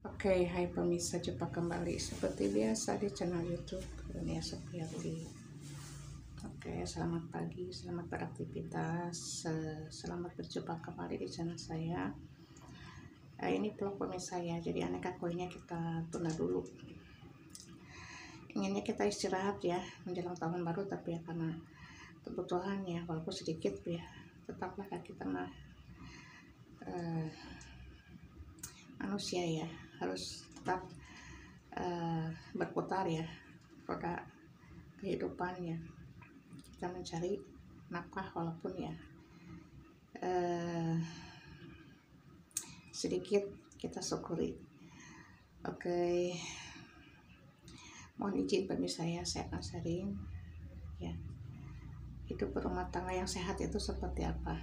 Oke, hai pemirsa, jumpa kembali seperti biasa di channel YouTube Dunia Sepirli. Oke, selamat pagi, selamat beraktivitas, selamat berjumpa kembali di channel saya. Ini vlog pemirsa ya, jadi aneka kuliahnya kita tunda dulu. Inginnya kita istirahat ya menjelang tahun baru, tapi ya karena kebutuhan ya, walaupun sedikit ya, tetaplah kita mah manusia ya, harus tetap berputar ya roda kehidupannya. Kita mencari nafkah walaupun ya sedikit, kita syukuri. Oke, mohon izin pemirsa ya, saya akan sharing ya, hidup berumah tangga yang sehat itu seperti apa.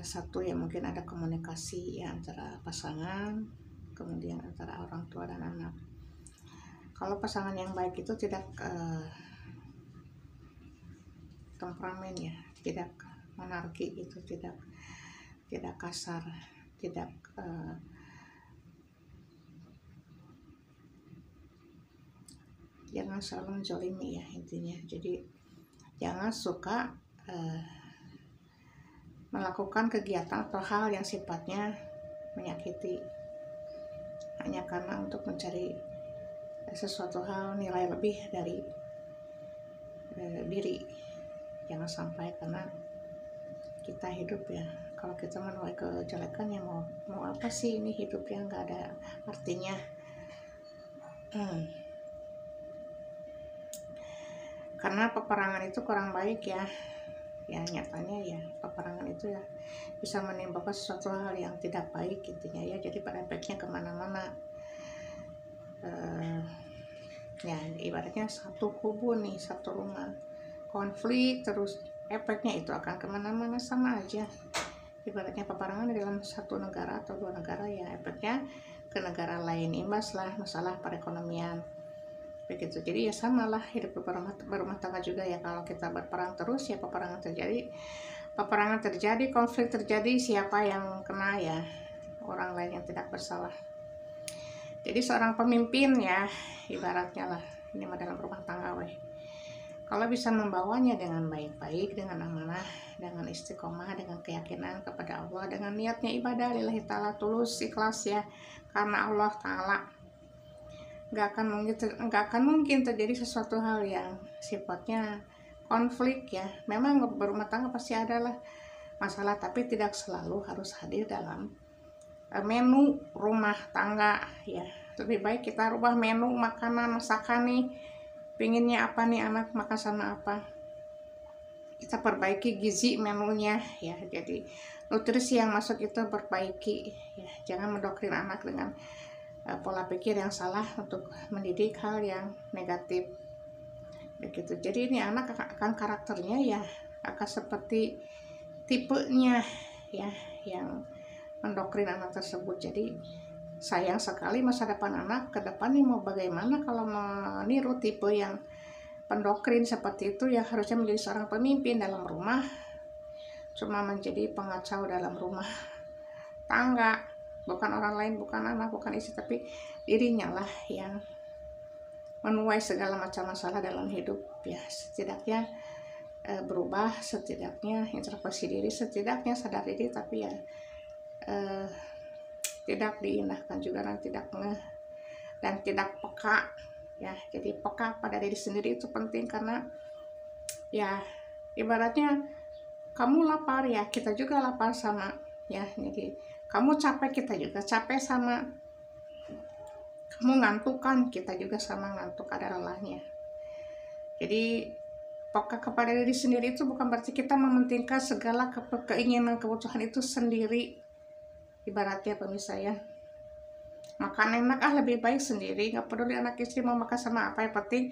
Satu ya, mungkin ada komunikasi ya antara pasangan, kemudian antara orang tua dan anak. Kalau pasangan yang baik itu tidak temperamen ya, tidak monarki itu, tidak kasar, tidak jangan selalu menzalimi ya intinya. Jadi jangan suka melakukan kegiatan atau hal yang sifatnya menyakiti hanya karena untuk mencari sesuatu hal nilai lebih dari diri. Jangan sampai, karena kita hidup ya, kalau kita menuai kejelekan ya mau apa sih, ini hidup yang nggak ada artinya. Karena peperangan itu kurang baik ya nyatanya ya, peperangan itu ya bisa menimbulkan sesuatu hal yang tidak baik intinya ya. Jadi pada efeknya kemana-mana. Ya ibaratnya satu kubu nih, satu rumah konflik terus, efeknya itu akan kemana-mana, sama aja. Ibaratnya peperangan di dalam satu negara atau dua negara ya, efeknya ke negara lain, imbas lah masalah perekonomian begitu. Jadi ya samalah hidup berumah tangga juga ya. Kalau kita berperang terus ya peperangan terjadi, konflik terjadi, siapa yang kena ya? Orang lain yang tidak bersalah. Jadi seorang pemimpin ya, ibaratnya lah, ini mah dalam rumah tangga weh, kalau bisa membawanya dengan baik-baik, dengan amanah, dengan istiqomah, dengan keyakinan kepada Allah, dengan niatnya ibadah lillahi ta'ala, tulus, ikhlas ya, karena Allah ta'ala, nggak akan mungkin terjadi sesuatu hal yang sifatnya konflik ya. Memang berumah tangga pasti adalah masalah, tapi tidak selalu harus hadir dalam menu rumah tangga ya. Lebih baik kita rubah menu makanan, masakan nih, pinginnya apa nih anak makan sama apa, kita perbaiki gizi menunya ya. Jadi nutrisi yang masuk itu perbaiki ya. Jangan mendoktrin anak dengan pola pikir yang salah untuk mendidik hal yang negatif begitu. Jadi ini anak akan karakternya ya akan seperti tipenya ya yang mendoktrin anak tersebut. Jadi sayang sekali masa depan anak ke depan nih mau bagaimana kalau meniru tipe yang pendoktrin seperti itu. Ya harusnya menjadi seorang pemimpin dalam rumah, cuma menjadi pengacau dalam rumah tangga. Bukan orang lain, bukan anak, bukan istri, tapi dirinya lah yang menuai segala macam masalah dalam hidup ya. Setidaknya berubah, setidaknya introspeksi diri, setidaknya sadar diri, tapi ya tidak diindahkan juga, dan tidak ngeh dan tidak peka ya. Jadi peka pada diri sendiri itu penting, karena ya ibaratnya kamu lapar ya, kita juga lapar sama ya. Jadi kamu capek, kita juga capek sama. Kamu ngantuk kan, kita juga sama ngantuk, ada lelahnya. Jadi peka kepada diri sendiri itu bukan berarti kita mementingkan segala keinginan, kebutuhan itu sendiri. Ibaratnya pemirsa ya, makan enak lebih baik sendiri, nggak peduli anak istri mau makan sama apa, yang penting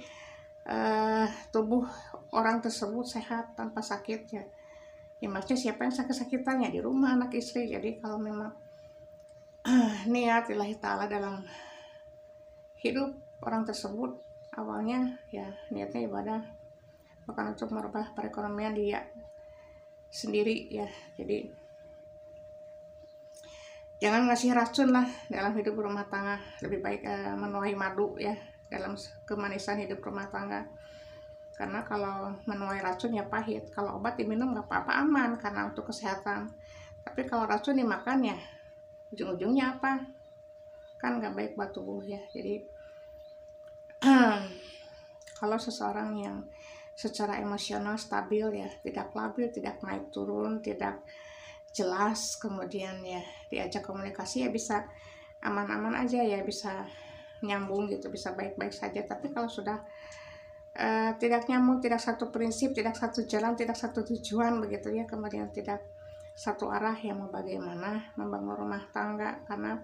tubuh orang tersebut sehat tanpa sakit ya. Maksudnya siapa yang sakit-sakitannya di rumah anak istri. Jadi kalau memang niat lillahi ta'ala dalam hidup orang tersebut, awalnya ya niatnya ibadah, bukan untuk merubah perekonomian dia sendiri ya. Jadi jangan ngasih racun lah dalam hidup rumah tangga. Lebih baik menuai madu ya dalam kemanisan hidup rumah tangga. Karena kalau menuai racun ya pahit. Kalau obat diminum nggak apa-apa, aman karena untuk kesehatan. Tapi kalau racun dimakan ya ujung-ujungnya apa? Kan nggak baik buat tubuh ya. Jadi kalau seseorang yang secara emosional stabil ya, tidak labil, tidak naik turun, tidak jelas, kemudian ya diajak komunikasi ya bisa aman-aman aja ya, bisa nyambung gitu, bisa baik-baik saja. Tapi kalau sudah tidak nyambung, tidak satu prinsip, tidak satu jalan, tidak satu tujuan begitu ya, kemudian tidak satu arah, ya mau bagaimana membangun rumah tangga. Karena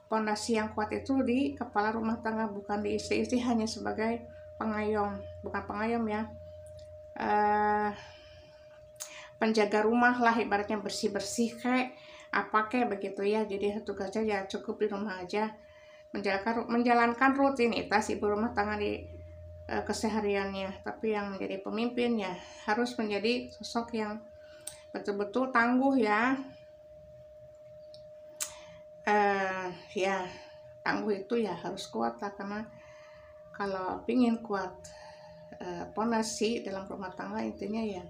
pondasi yang kuat itu di kepala rumah tangga, bukan di istri-istri hanya sebagai pengayom, bukan pengayom ya, penjaga rumah lah ibaratnya, bersih-bersih kayak apa kayak begitu ya. Jadi tugasnya ya cukup di rumah aja, menjalankan rutinitas ibu rumah tangga di kesehariannya. Tapi yang menjadi pemimpin ya harus menjadi sosok yang betul-betul tangguh ya. Ya tangguh itu ya harus kuat lah, karena kalau pingin kuat pondasi dalam rumah tangga, intinya ya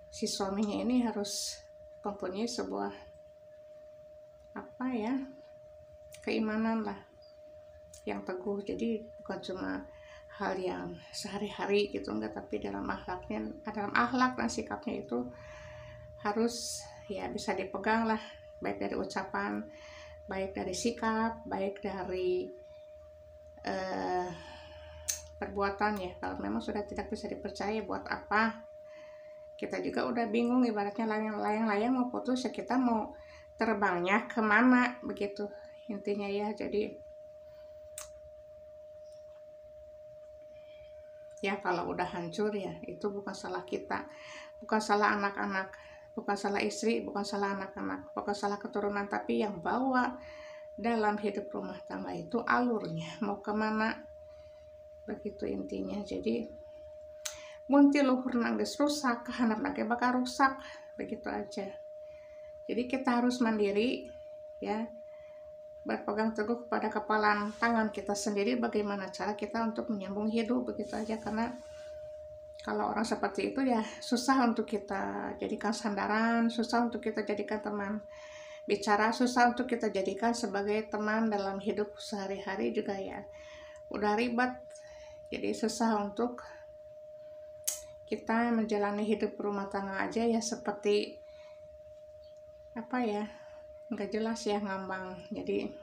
si suaminya ini harus mempunyai sebuah apa ya, keimanan lah yang teguh. Jadi bukan cuma hal yang sehari-hari gitu enggak, tapi dalam akhlaknya, dalam akhlak dan sikapnya itu harus ya bisa dipegang lah, baik dari ucapan, baik dari sikap, baik dari perbuatan ya. Kalau memang sudah tidak bisa dipercaya, buat apa kita juga udah bingung, ibaratnya layang-layang mau putus ya, kita mau terbangnya kemana begitu intinya ya. Jadi ya kalau udah hancur ya itu bukan salah kita, bukan salah anak-anak, bukan salah istri, bukan salah anak-anak, bukan salah keturunan, tapi yang bawa dalam hidup rumah tangga itu alurnya mau kemana begitu intinya. Jadi munti luhur nangis rusak, handap nake bakal rusak begitu aja. Jadi kita harus mandiri ya, berpegang teguh kepada kepalan tangan kita sendiri, bagaimana cara kita untuk menyambung hidup begitu aja. Karena kalau orang seperti itu ya susah untuk kita jadikan sandaran, susah untuk kita jadikan teman bicara, susah untuk kita jadikan sebagai teman dalam hidup sehari-hari juga ya udah ribet. Jadi susah untuk kita menjalani hidup rumah tangga aja ya seperti apa ya, nggak jelas ya, ngambang. Jadi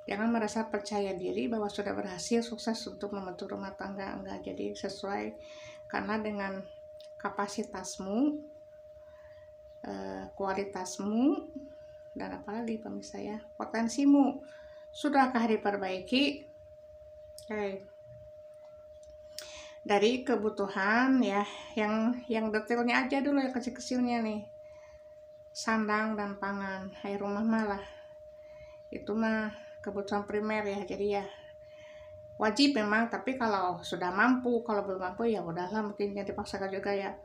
jangan merasa percaya diri bahwa sudah berhasil sukses untuk membentuk rumah tangga, enggak. Jadi sesuai karena dengan kapasitasmu, kualitasmu, dan apalagi pemirsa ya, potensimu sudahkah diperbaiki? Dari kebutuhan ya, yang detailnya aja dulu, yang kecil-kecilnya nih, sandang dan pangan, air rumah malah itu mah kebutuhan primer ya. Jadi ya wajib memang, tapi kalau sudah mampu, kalau belum mampu ya udahlah, mungkin yang dipaksakan juga ya.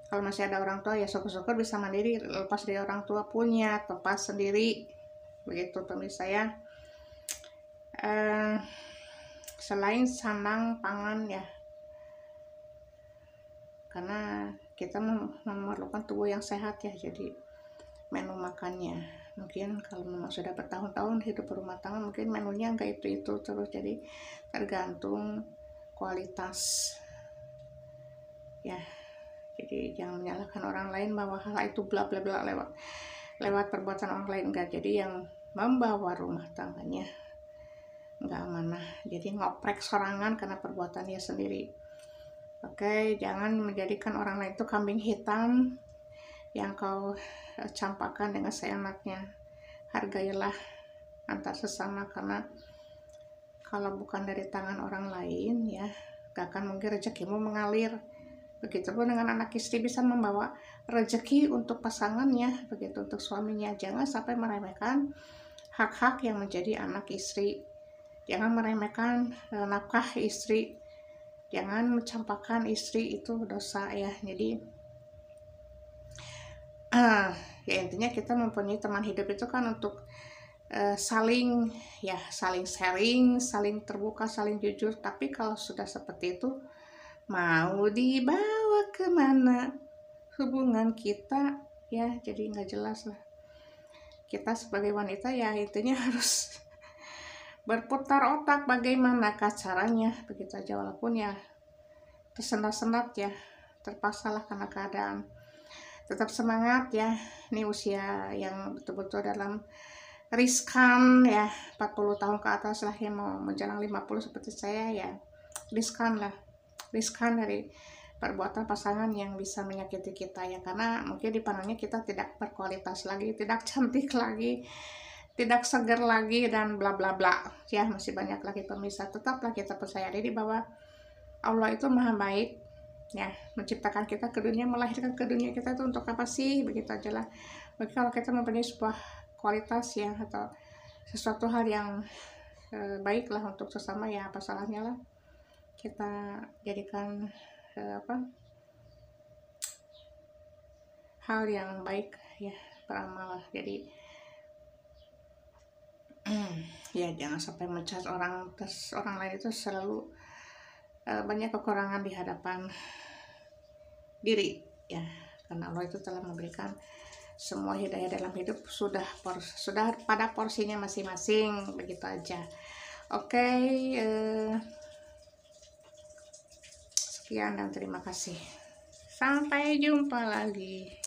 Kalau masih ada orang tua ya syukur-syukur bisa mandiri, lepas dari orang tua, punya tempat sendiri begitu pemirsa ya. Selain sandang pangan ya, karena kita memerlukan tubuh yang sehat ya. Jadi menu makannya mungkin kalau memang sudah bertahun-tahun hidup berumah tangga, mungkin menunya enggak itu terus. Jadi tergantung kualitas ya. Jadi jangan menyalahkan orang lain bahwa hal itu bla bla bla lewat perbuatan orang lain, enggak. Jadi yang membawa rumah tangganya enggak amanah, jadi ngoprek sorangan karena perbuatannya sendiri. Oke, jangan menjadikan orang lain itu kambing hitam yang kau campakkan dengan seenaknya. Hargailah antar sesama, karena kalau bukan dari tangan orang lain ya gak akan mungkin rezekimu mengalir. Begitupun dengan anak istri bisa membawa rezeki untuk pasangannya, begitu untuk suaminya. Jangan sampai meremehkan hak-hak yang menjadi anak istri, jangan meremehkan nafkah istri, jangan mencampakkan istri, itu dosa ya. Jadi Ya intinya kita mempunyai teman hidup itu kan untuk saling sharing, saling terbuka, saling jujur. Tapi kalau sudah seperti itu, mau dibawa kemana hubungan kita, ya jadi nggak jelas lah. Kita sebagai wanita ya intinya harus berputar otak bagaimana caranya, begitu aja. Walaupun ya tersendat-sendat ya, terpaksa lah karena keadaan. Tetap semangat ya, ini usia yang betul-betul dalam riskan ya, 40 tahun ke atas lah, yang mau menjelang 50 seperti saya ya, riskan dari perbuatan pasangan yang bisa menyakiti kita ya, karena mungkin dipandangnya kita tidak berkualitas lagi, tidak cantik lagi, tidak segar lagi, dan bla bla bla ya, masih banyak lagi pemirsa. Tetaplah kita percaya diri bahwa Allah itu maha baik ya, menciptakan kita ke dunia, melahirkan ke dunia kita itu untuk apa sih, begitu aja lah. Bagi kalau kita mempunyai sebuah kualitas ya, atau sesuatu hal yang baik lah untuk sesama, ya apa salahnya lah kita jadikan hal yang baik ya, beramal lah. Jadi ya jangan sampai mencat orang, terus orang lain itu selalu banyak kekurangan di hadapan diri ya, karena Allah itu telah memberikan semua hidayah dalam hidup, sudah pada porsinya masing-masing, begitu aja. Oke, sekian dan terima kasih, sampai jumpa lagi.